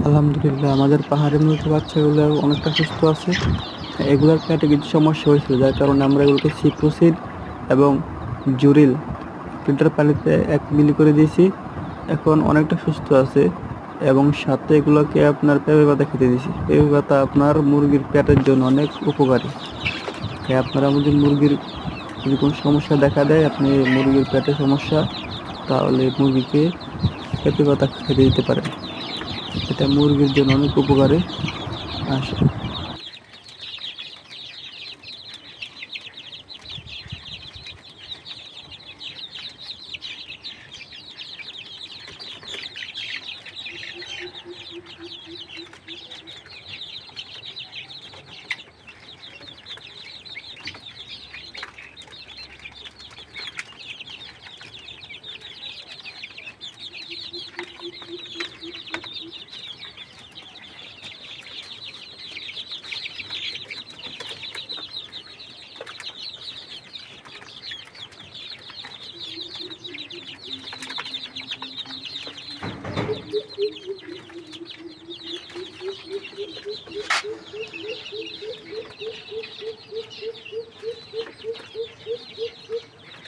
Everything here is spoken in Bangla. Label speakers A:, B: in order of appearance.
A: আলহামদুলিল্লাহ আমাদের পাহাড়ি মুরগির বাচ্চাগুলো অনেকটা সুস্থ আছে। এগুলোর পেটে কিছু সমস্যা হয়েছিল, যার কারণে আমরা এগুলোকে সিপ্রোসিড এবং জুরিল ফিল্টার পানিতে 1 মিলি করে দিয়েছি। এখন অনেকটা সুস্থ আছে এবং সাথে এগুলোকে আপনার পেঁপে পাতা খেতে দিয়েছি। পেঁপে পাতা আপনার মুরগির পেটের জন্য অনেক উপকারী। তাই আপনারা আমাদের মুরগির যদি কোনো সমস্যা দেখা দেয়, আপনি মুরগির পেটে সমস্যা, তাহলে মুরগিকে পেঁপে পাতা খেতে দিতে পারেন। এটা মুরগির জন্য অনেক উপকারী আসে।